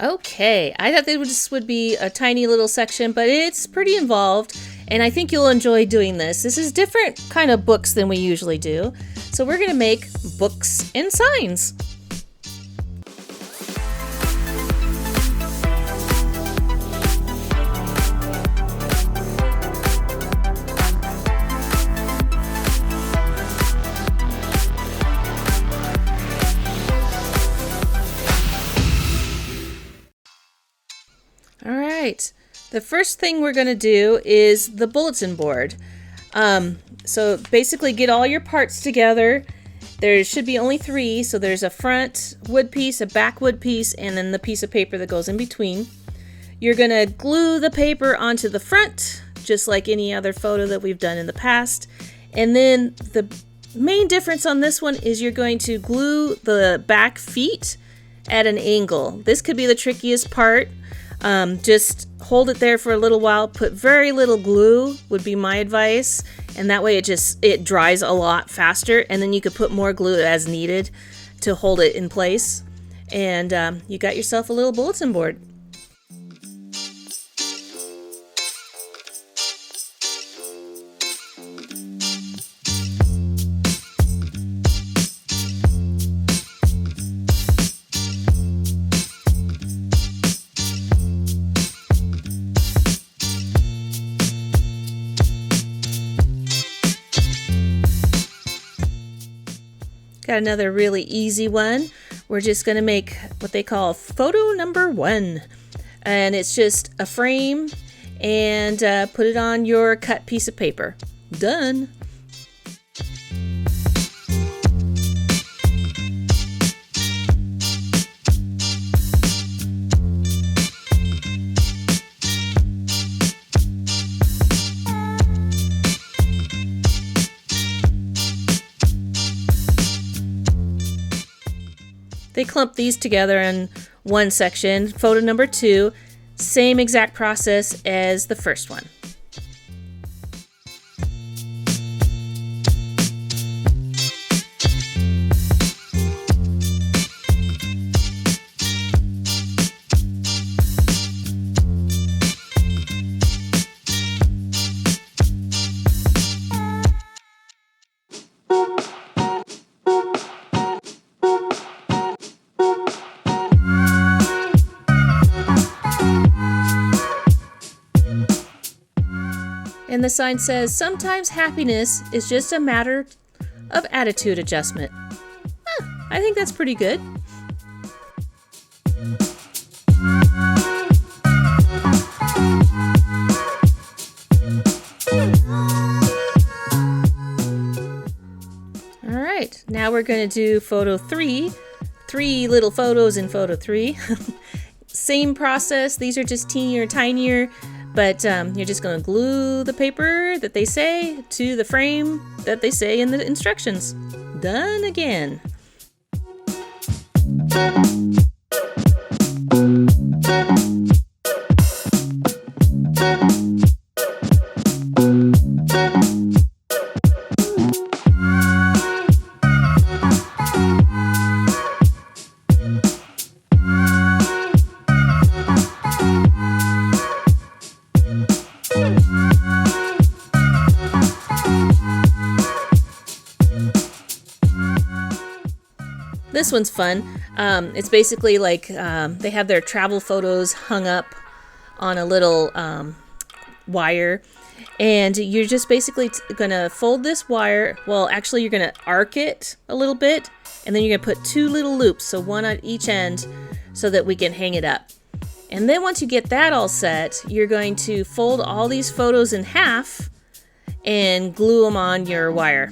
Okay, I thought this would be a tiny little section, but it's pretty involved, and I think you'll enjoy doing this. This is different kind of books than we usually do. So we're going to make books and signs. All right, the first thing we're going to do is the bulletin board. So basically get all your parts together. There should be only 3, so there's a front wood piece, a back wood piece, and then the piece of paper that goes in between. You're going to glue the paper onto the front, just like any other photo that we've done in the past. And then the main difference on this one is you're going to glue the back feet at an angle. This could be the trickiest part. Just hold it there for a little while, put very little glue would be my advice, and that way it dries a lot faster, and then you could put more glue as needed to hold it in place, and you got yourself a little bulletin board. Got another really easy one. We're just going to make what they call photo number 1. And it's just a frame and put it on your cut piece of paper. Done. They clump these together in one section. Photo number 2, same exact process as the first one. And the sign says, sometimes happiness is just a matter of attitude adjustment. I think that's pretty good. All right, now we're going to do photo 3. 3 little photos in photo 3. Same process. These are just teenier, tinier. But you're just going to glue the paper that they say to the frame that they say in the instructions. Done again. This one's fun. It's basically like they have their travel photos hung up on a little wire, and you're just basically going to fold this wire. Well, actually, you're going to arc it a little bit, and then you're going to put 2 little loops, so one at each end, so that we can hang it up. And then once you get that all set, you're going to fold all these photos in half and glue them on your wire.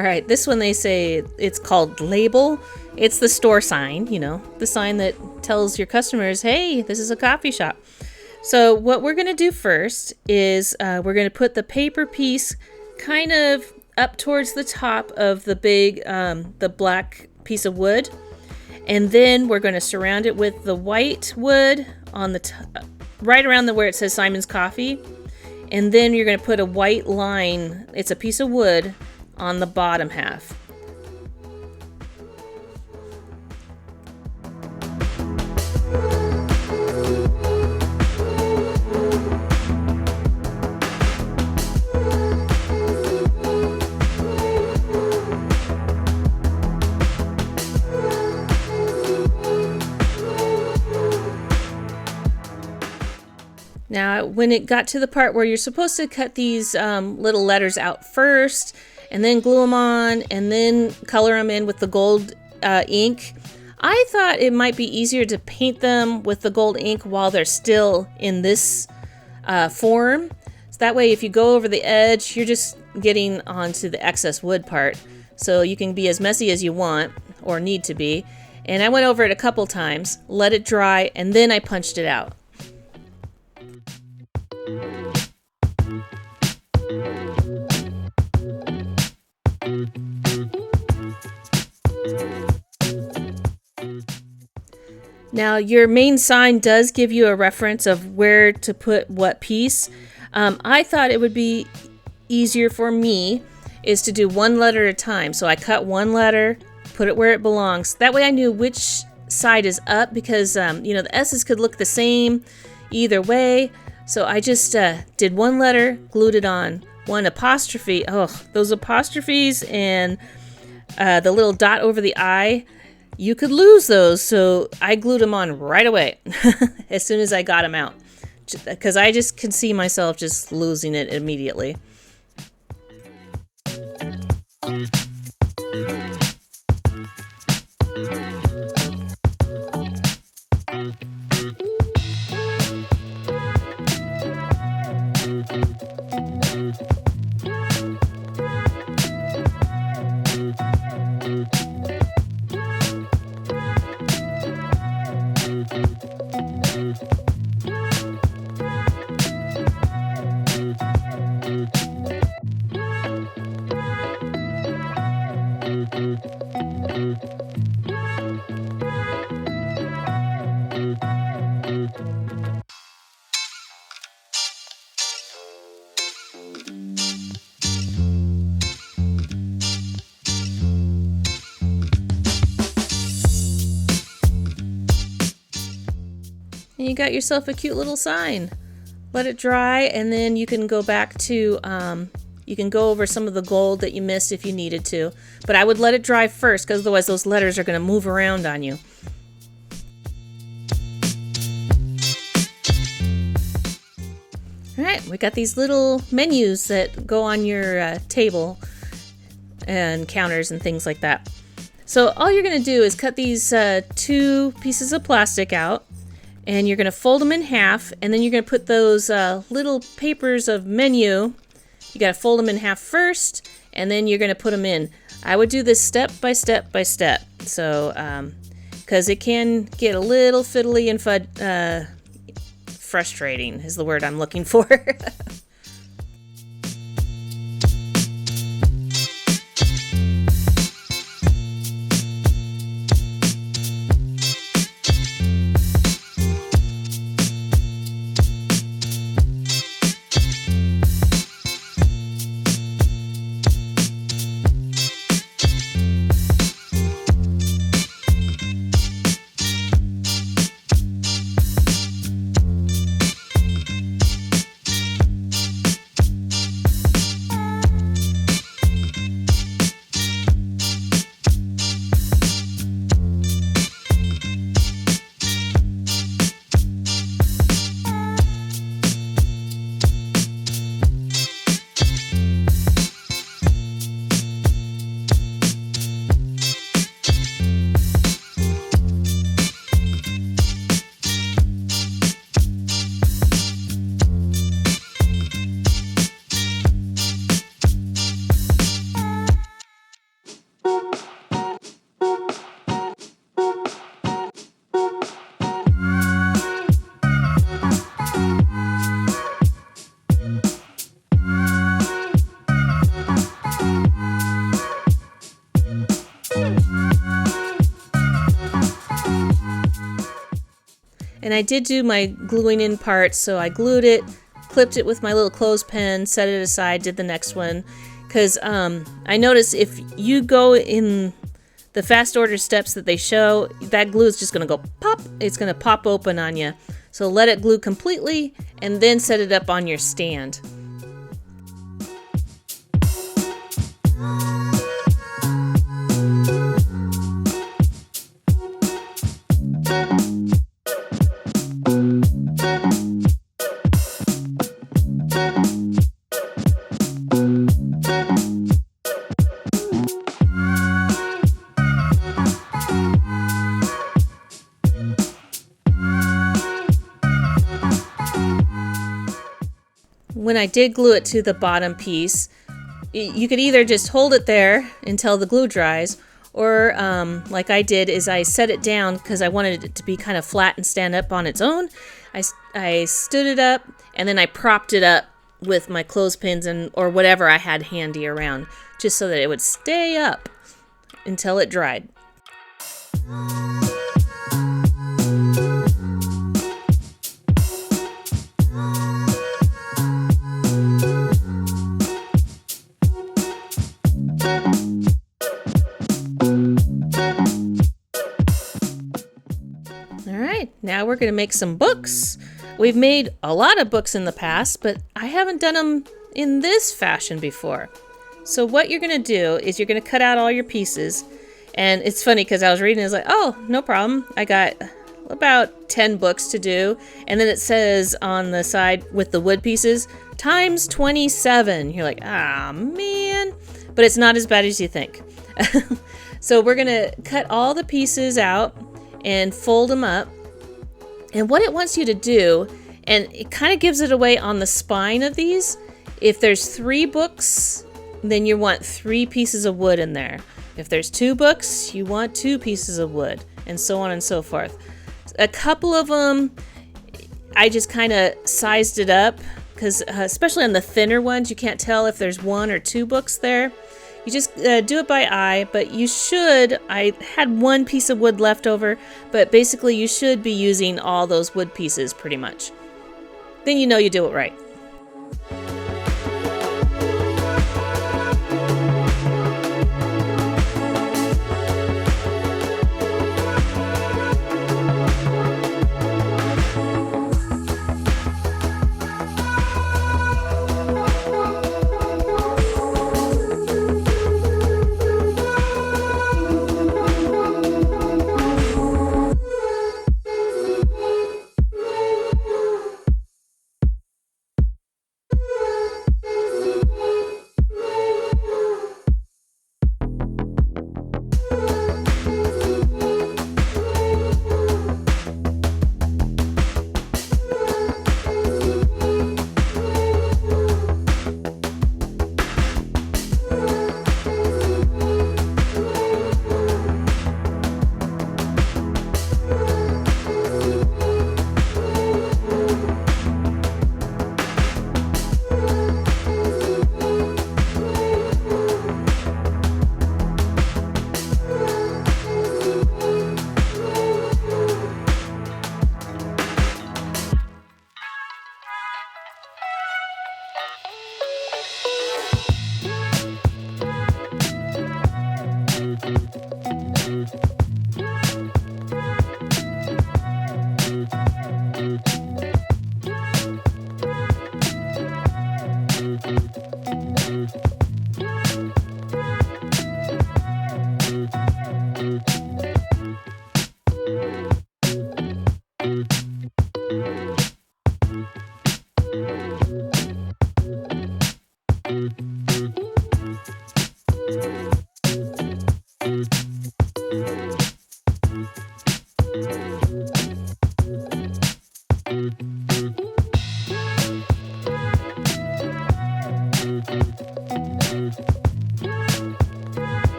All right, this one they say it's called label. It's the store sign, the sign that tells your customers, hey, this is a coffee shop. So what we're going to do first is we're going to put the paper piece kind of up towards the top of the big, the black piece of wood. And then we're going to surround it with the white wood on the right around where it says Simon's Coffee. And then you're going to put a white line, it's a piece of wood, on the bottom half. Now, when it got to the part where you're supposed to cut these little letters out first, and then glue them on, and then color them in with the gold ink, I thought it might be easier to paint them with the gold ink while they're still in this form. So that way, if you go over the edge, you're just getting onto the excess wood part. So you can be as messy as you want, or need to be. And I went over it a couple times, let it dry, and then I punched it out. Now, your main sign does give you a reference of where to put what piece. I thought it would be easier for me is to do one letter at a time. So I cut one letter, put it where it belongs. That way I knew which side is up because, the S's could look the same either way. So I just did one letter, glued it on. One apostrophe. Oh, those apostrophes and the little dot over the I, you could lose those. So I glued them on right away as soon as I got them out. Because I just could see myself just losing it immediately. And you got yourself a cute little sign. Let it dry, and then you can go back to, you can go over some of the gold that you missed if you needed to. But I would let it dry first, because otherwise those letters are going to move around on you. Alright, we got these little menus that go on your table and counters and things like that. So all you're going to do is cut these two pieces of plastic out. And you're going to fold them in half, and then you're going to put those little papers of menu. You got to fold them in half first, and then you're going to put them in. I would do this step by step by step, so because it can get a little fiddly and frustrating is the word I'm looking for. And I did do my gluing in part, so I glued it, clipped it with my little clothespin, set it aside, did the next one. Because I noticed if you go in the fast order steps that they show, that glue is just going to go pop. It's going to pop open on you. So let it glue completely and then set it up on your stand. When I did glue it to the bottom piece, you could either just hold it there until the glue dries, or like I did is I set it down because I wanted it to be kind of flat and stand up on its own. I stood it up and then I propped it up with my clothespins or whatever I had handy around, just so that it would stay up until it dried. Now we're going to make some books. We've made a lot of books in the past, but I haven't done them in this fashion before. So what you're going to do is you're going to cut out all your pieces. And it's funny because I was reading, it's like, oh, no problem. I got about 10 books to do. And then it says on the side with the wood pieces, times 27. You're like, ah, man. But it's not as bad as you think. So we're going to cut all the pieces out and fold them up. And what it wants you to do, and it kind of gives it away on the spine of these, if there's 3 books, then you want 3 pieces of wood in there. If there's 2 books, you want 2 pieces of wood, and so on and so forth. A couple of them, I just kind of sized it up, because especially on the thinner ones, you can't tell if there's 1 or 2 books there. You just do it by eye, but you should, I had 1 piece of wood left over, but basically you should be using all those wood pieces pretty much. Then you know you do it right.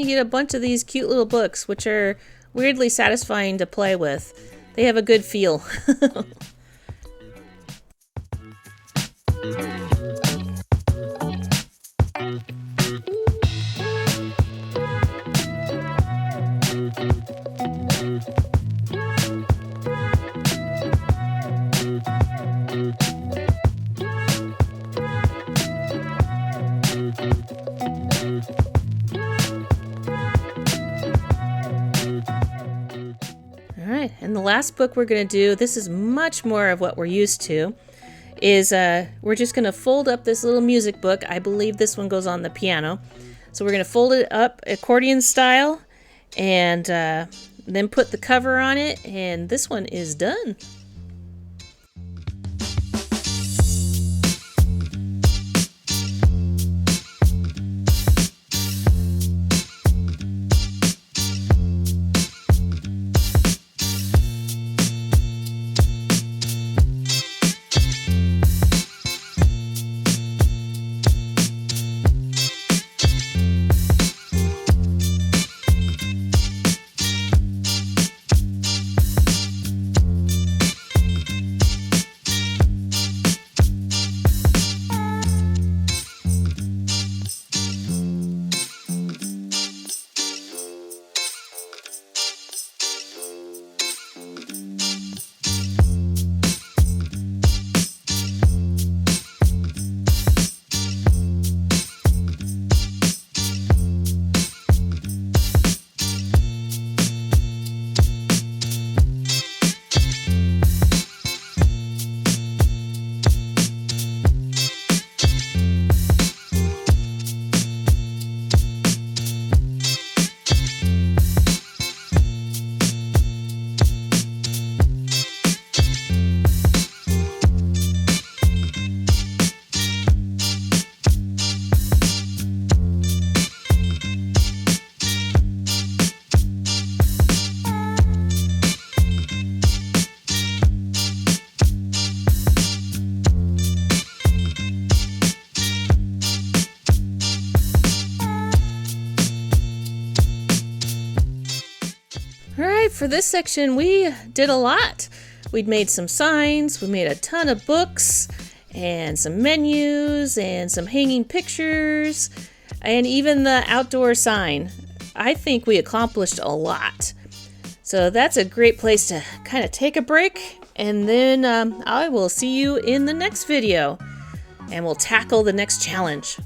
you get a bunch of these cute little books, which are weirdly satisfying to play with. They have a good feel. Alright, and the last book we're going to do, this is much more of what we're used to, is we're just going to fold up this little music book. I believe this one goes on the piano. So we're going to fold it up accordion style and then put the cover on it, and this one is done. Alright, for this section we did a lot. We'd made some signs, we made a ton of books, and some menus, and some hanging pictures, and even the outdoor sign. I think we accomplished a lot. So that's a great place to kind of take a break, and then I will see you in the next video, and we'll tackle the next challenge.